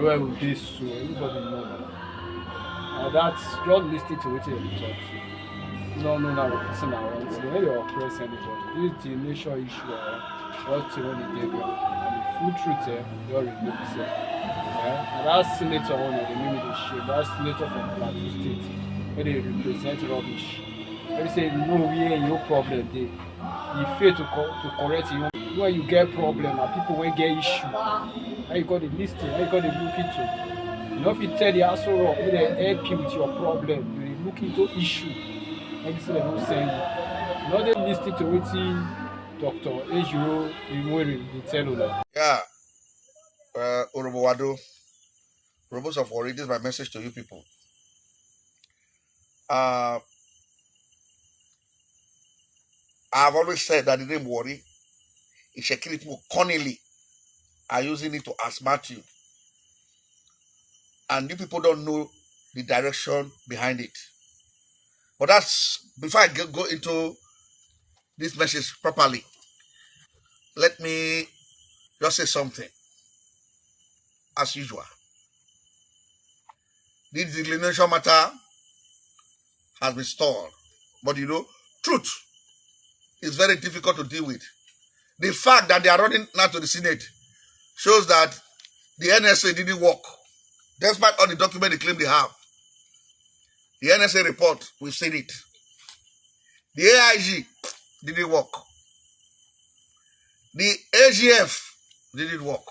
everywhere with this, so everybody know that. That's just listening to what you talk. No, no, no, focusing on one thing. When you oppress anybody, this is the nature issue. What you want to get there, and the full truth, you remove yourself. And that senator one of the name of the shit. That senator from Plateau State, where they represent rubbish. They say no, we ain't no problem there. You fail to correct you. When you get problem, and people will get issue. How you got the listing? How you got the look into? You know if you tell the asshole rock, they help you with your problem. You look into issue. Like this, they don't send you. You know they listen to what Doctor Ejiro Imori they tell you that. Yeah, Urhobo Urhobos of Warri, this is my message to you people. I've always said that the name Warri is Shekiri people cunningly are using it to outsmart you. And you people don't know the direction behind it. But that's, before I go into this message properly, let me just say something. As usual, this delineation matter has been stalled. But you know, truth is very difficult to deal with. The fact that they are running now to the Senate shows that the NSA didn't work. Despite all the documents they claim they have. The NSA report, we've seen it. The AIG didn't work. The AGF didn't work.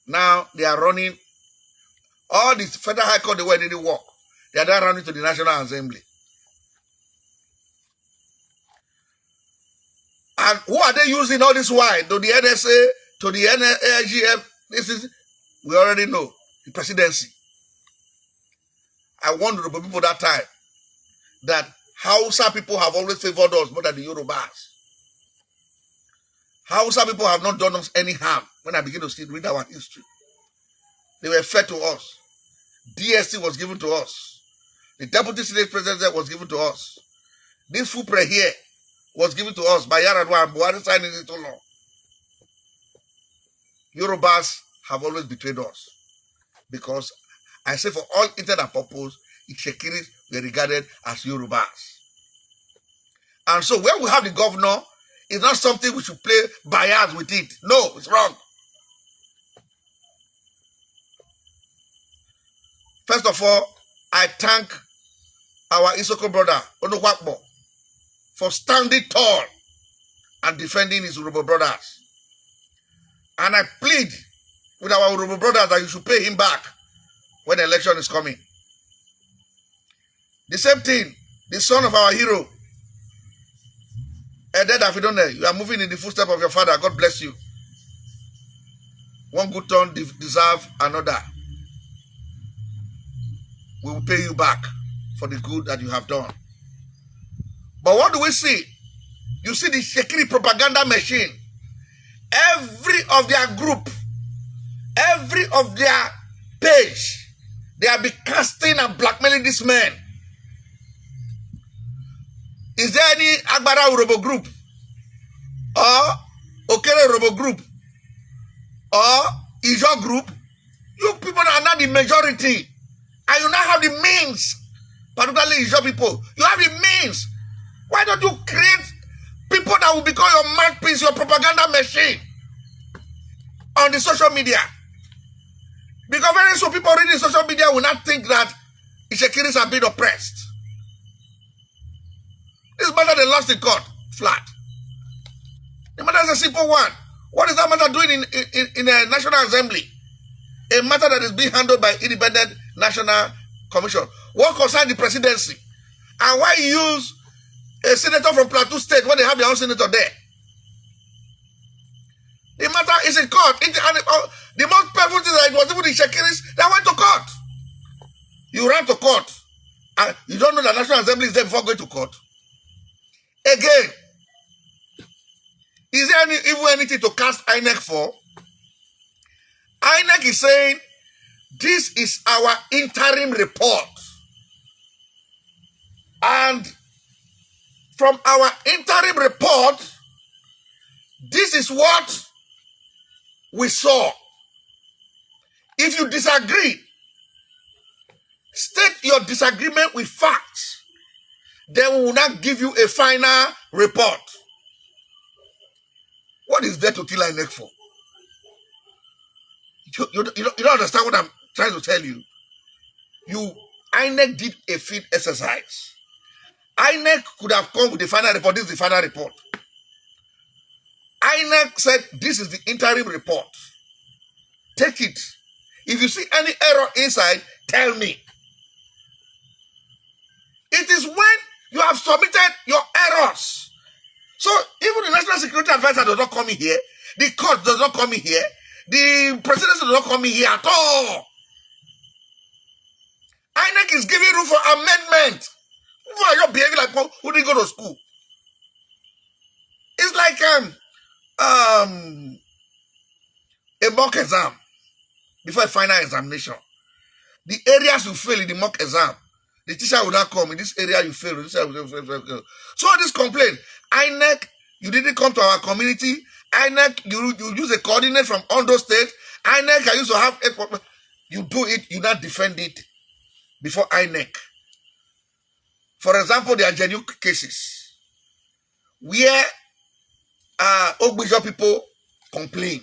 Now they are running, all the federal high court, the way didn't work. They are now running to the National Assembly. And who are they using all this while? To the NSA, to the AIGF? This is, we already know, the presidency. I warned the people that time that Hausa people have always favored us more than the Yorubas. Hausa people have not done us any harm. When I begin to read our history, they were fed to us. DSC was given to us. The deputy senate president was given to us. This FUPRE here was given to us by Yaradua and Buhari signing it into law. Yorubas have always betrayed us because I say for all intent and purpose, Ishekiris were regarded as Yorubas. And so when we have the governor, it's not something we should play bias with it. No, it's wrong. First of all, I thank our Isoko brother, Onukwakbo, for standing tall and defending his Urhobo brothers. And I plead with our Urhobo brothers that you should pay him back when the election is coming. The same thing, the son of our hero, Ededa Fidone, you are moving in the footsteps of your father. God bless you. One good turn deserve another. We will pay you back for the good that you have done. But what do we see? You see the Shekiri propaganda machine. Every of their group, every of their page, they are be casting and blackmailing this man. Is there any Agbara Urhobo group or Okere Urhobo group or Ijo group? You people are not the majority. And you now have the means, particularly Ijo people. You have the means. Why don't you create people that will become your mouthpiece, your propaganda machine on the social media? Because very soon people reading social media will not think that Ishekiris are being oppressed. This matter they lost in court, flat. The matter is a simple one. What is that matter doing in a National Assembly? A matter that is being handled by Independent National Commission. What concerns the presidency? And why use a senator from Plateau State when they have their own senator there? The matter is in court. The most painful thing is that it was even the Shekiris that went to court. You ran to court. And you don't know the National Assembly is there before going to court. Again, is there even anything to cast INEC for? INEC is saying, this is our interim report. And from our interim report, this is what we saw. If you disagree, state your disagreement with facts. Then we will not give you a final report. What is there to kill INEC for? You don't understand what I'm trying to tell you. INEC did a field exercise. INEC could have come with the final report. This is the final report. INEC said, this is the interim report. Take it. If you see any error inside, tell me. It is when you have submitted your errors. So even the National Security Advisor does not come in here. The court does not come in here. The presidency does not come in here at all. INEC is giving room for amendment. Why are you behaving like who didn't go to school? It's like a mock exam before a final examination. The areas you fail in the mock exam, the teacher will not come. In this area you fail. So this complaint, INEC, you didn't come to our community. INEC, you use a coordinate from Ondo State. INEC, I used to have it. You do it, you not defend it before INEC. For example, there are genuine cases where Ogbija people complain.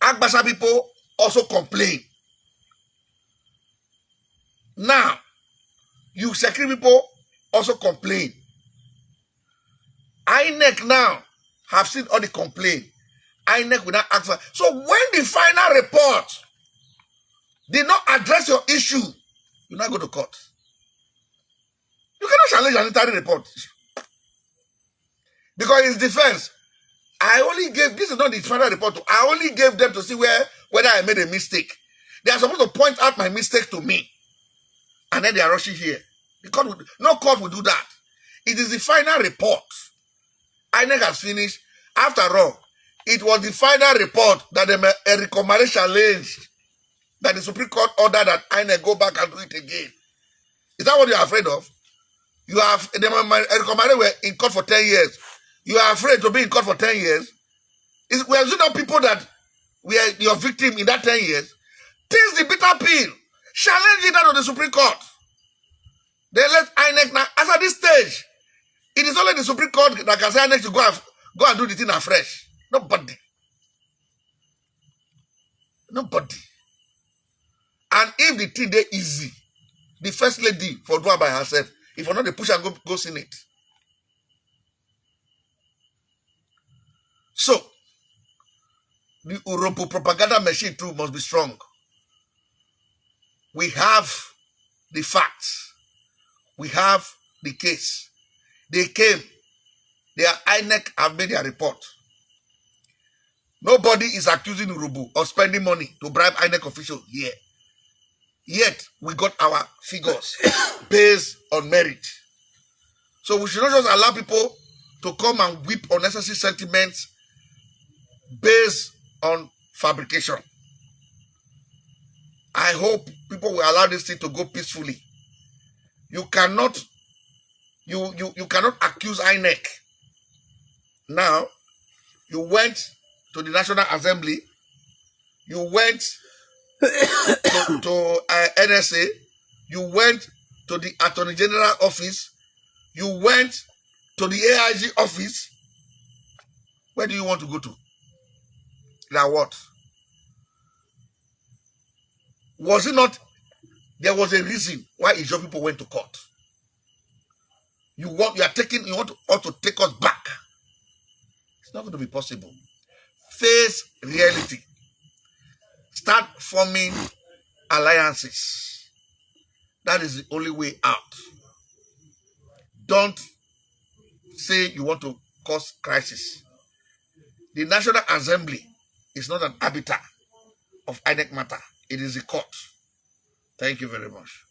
Agbasa people also complain. Now, you security people also complain. INEC now have seen all the complaint. INEC will not ask for. So when the final report did not address your issue, you not go to court. You cannot challenge an interim report. Because it's defense. I only gave, this is not the final report, I only gave them to see whether I made a mistake. They are supposed to point out my mistake to me. And then they are rushing here. No court will do that. It is the final report. INEC has finished. After all, it was the final report that Eric Omare challenged, that the Supreme Court ordered that INEC go back and do it again. Is that what you are afraid of? You have Eric Omare were in court for 10 years. You are afraid to be in court for 10 years. We have seen now people that were your victim in that 10 years. Taste the bitter pill. Challenge it out of the Supreme Court. They let INEC now. As at this stage, it is only the Supreme Court that can say INEC to go and do the thing afresh. Nobody. Nobody. And if the thing they easy, the first lady for do it by herself, if not, they push and go Senate. So, the Urhobo propaganda machine too must be strong. We have the facts. We have the case. They came. Their INEC have made their report. Nobody is accusing Urhobo of spending money to bribe INEC officials here. Yet, we got our figures based on merit. So we should not just allow people to come and whip unnecessary sentiments based on fabrication. I hope people will allow this thing to go peacefully. You cannot accuse INEC. Now, you went to the National Assembly, you went to NSA, you went to the Attorney General office, you went to the AIG office. Where do you want to go to? Now what? Was it not? There was a reason why Ijaw people went to court. You want to take us back. It's not going to be possible. Face reality. Start forming alliances. That is the only way out. Don't say you want to cause crisis. The National Assembly is not an arbiter of INEC matter. It is a court. Thank you very much.